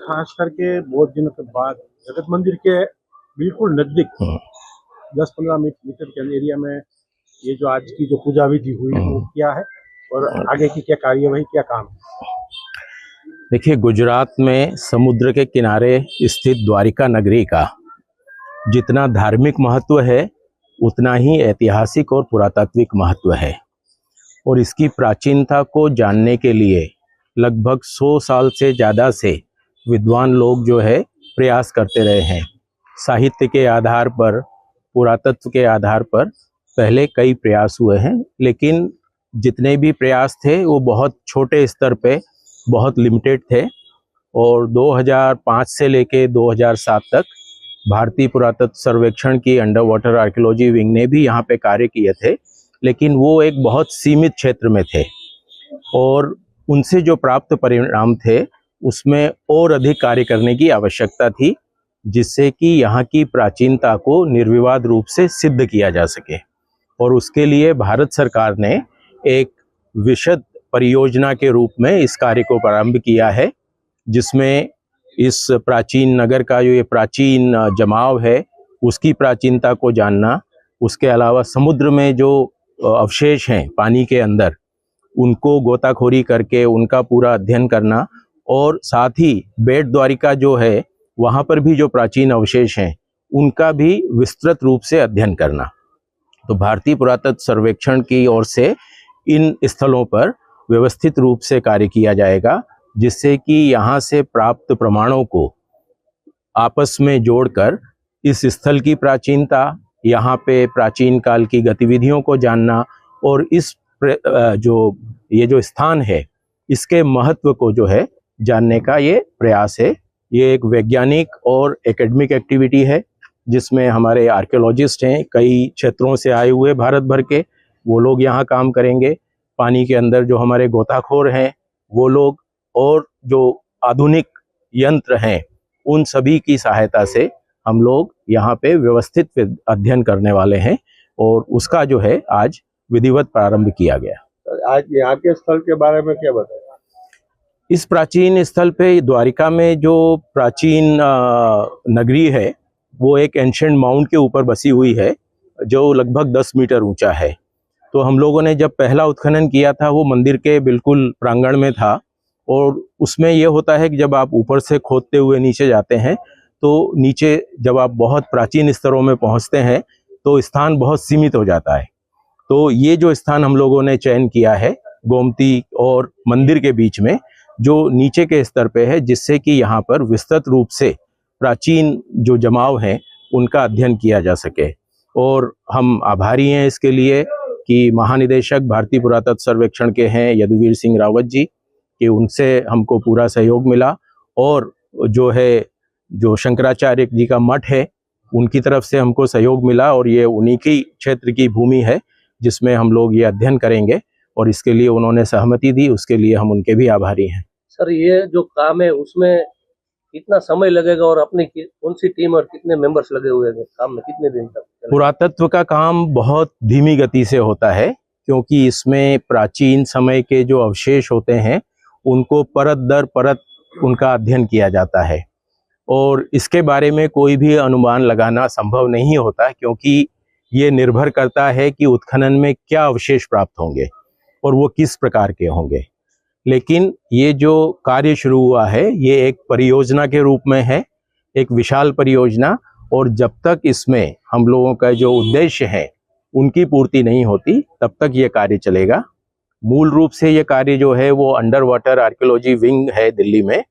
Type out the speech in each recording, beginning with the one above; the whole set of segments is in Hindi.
खास करके बहुत दिनों के बाद जगत मंदिर के बिल्कुल नजदीक 10-15 मीटर के एरिया में ये जो आज की जो पूजा विधि हुई वो क्या है और आगे की क्या कार्यवाही, क्या काम है? देखिए, गुजरात में समुद्र के किनारे स्थित द्वारिका नगरी का जितना धार्मिक महत्व है उतना ही ऐतिहासिक और पुरातात्विक महत्व है। और इसकी प्राचीनता को जानने के लिए लगभग 100 साल से ज़्यादा से विद्वान लोग जो है प्रयास करते रहे हैं। साहित्य के आधार पर, पुरातत्व के आधार पर पहले कई प्रयास हुए हैं, लेकिन जितने भी प्रयास थे वो बहुत छोटे स्तर पे, बहुत लिमिटेड थे। और 2005 से लेके 2007 तक भारतीय पुरातत्व सर्वेक्षण की अंडर वाटर आर्कियोलॉजी विंग ने भी यहाँ पे कार्य किए थे, लेकिन वो एक बहुत सीमित क्षेत्र में थे और उनसे जो प्राप्त परिणाम थे उसमें और अधिक कार्य करने की आवश्यकता थी, जिससे कि यहाँ की प्राचीनता को निर्विवाद रूप से सिद्ध किया जा सके। और उसके लिए भारत सरकार ने एक विशद परियोजना के रूप में इस कार्य को प्रारंभ किया है, जिसमें इस प्राचीन नगर का जो ये प्राचीन जमाव है उसकी प्राचीनता को जानना, उसके अलावा समुद्र में जो अवशेष हैं पानी के अंदर उनको गोताखोरी करके उनका पूरा अध्ययन करना, और साथ ही बेट द्वारिका जो है वहाँ पर भी जो प्राचीन अवशेष हैं उनका भी विस्तृत रूप से अध्ययन करना। तो भारतीय पुरातत्व सर्वेक्षण की ओर से इन स्थलों पर व्यवस्थित रूप से कार्य किया जाएगा, जिससे कि यहाँ से प्राप्त प्रमाणों को आपस में जोड़कर इस स्थल की प्राचीनता, यहाँ पे प्राचीन काल की गतिविधियों को जानना और इस जो स्थान है इसके महत्व को जो है जानने का ये प्रयास है। ये एक वैज्ञानिक और एकेडमिक एक्टिविटी है जिसमें हमारे आर्कियोलॉजिस्ट हैं, कई क्षेत्रों से आए हुए भारत भर के, वो लोग यहाँ काम करेंगे। पानी के अंदर जो हमारे गोताखोर हैं वो लोग, और जो आधुनिक यंत्र हैं उन सभी की सहायता से हम लोग यहाँ पे व्यवस्थित अध्ययन करने वाले हैं, और उसका जो है आज विधिवत प्रारंभ किया गया। आज यहाँ के स्थल के बारे में क्या बताएं? इस प्राचीन स्थल पे द्वारिका में जो प्राचीन नगरी है वो एक एंशिएंट माउंट के ऊपर बसी हुई है जो लगभग 10 मीटर ऊंचा है। तो हम लोगों ने जब पहला उत्खनन किया था वो मंदिर के बिल्कुल प्रांगण में था, और उसमें ये होता है कि जब आप ऊपर से खोदते हुए नीचे जाते हैं तो नीचे जब आप बहुत प्राचीन स्तरों में पहुंचते हैं तो स्थान बहुत सीमित हो जाता है। तो ये जो स्थान हम लोगों ने चयन किया है गोमती और मंदिर के बीच में, जो नीचे के स्तर पे है, जिससे कि यहाँ पर विस्तृत रूप से प्राचीन जो जमाव हैं उनका अध्ययन किया जा सके। और हम आभारी हैं इसके लिए कि महानिदेशक भारतीय पुरातत्व सर्वेक्षण के हैं यदुवीर सिंह रावत जी, कि उनसे हमको पूरा सहयोग मिला, और जो शंकराचार्य जी का मठ है उनकी तरफ से हमको सहयोग मिला, और ये उन्हीं की क्षेत्र की भूमि है जिसमें हम लोग ये अध्ययन करेंगे, और इसके लिए उन्होंने सहमति दी, उसके लिए हम उनके भी आभारी हैं। सर, ये जो काम है उसमें कितना समय लगेगा और अपनी कौन सी टीम और कितने मेंबर्स लगे हुए हैं काम में, कितने दिन तक? पुरातत्व का काम बहुत धीमी गति से होता है, क्योंकि इसमें प्राचीन समय के जो अवशेष होते हैं उनको परत दर परत उनका अध्ययन किया जाता है, और इसके बारे में कोई भी अनुमान लगाना संभव नहीं होता, क्योंकि ये निर्भर करता है कि उत्खनन में क्या अवशेष प्राप्त होंगे और वो किस प्रकार के होंगे। लेकिन ये जो कार्य शुरू हुआ है ये एक परियोजना के रूप में है, एक विशाल परियोजना, और जब तक इसमें हम लोगों का जो उद्देश्य है उनकी पूर्ति नहीं होती तब तक ये कार्य चलेगा। मूल रूप से ये कार्य जो है वो अंडर वाटर आर्कियोलॉजी विंग है दिल्ली में,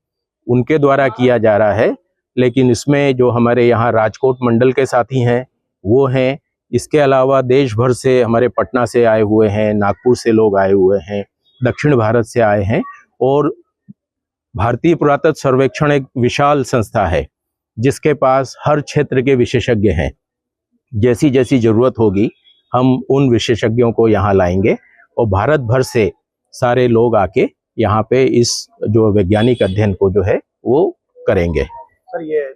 उनके द्वारा किया जा रहा है, लेकिन इसमें जो हमारे यहाँ राजकोट मंडल के साथी हैं वो हैं, इसके अलावा देश भर से हमारे पटना से आए हुए हैं, नागपुर से लोग आए हुए हैं, दक्षिण भारत से आए हैं। और भारतीय पुरातत्व सर्वेक्षण एक विशाल संस्था है जिसके पास हर क्षेत्र के विशेषज्ञ हैं। जैसी जैसी जरूरत होगी हम उन विशेषज्ञों को यहाँ लाएंगे, और भारत भर से सारे लोग आके यहाँ पे इस जो वैज्ञानिक अध्ययन को जो है वो करेंगे। सर, ये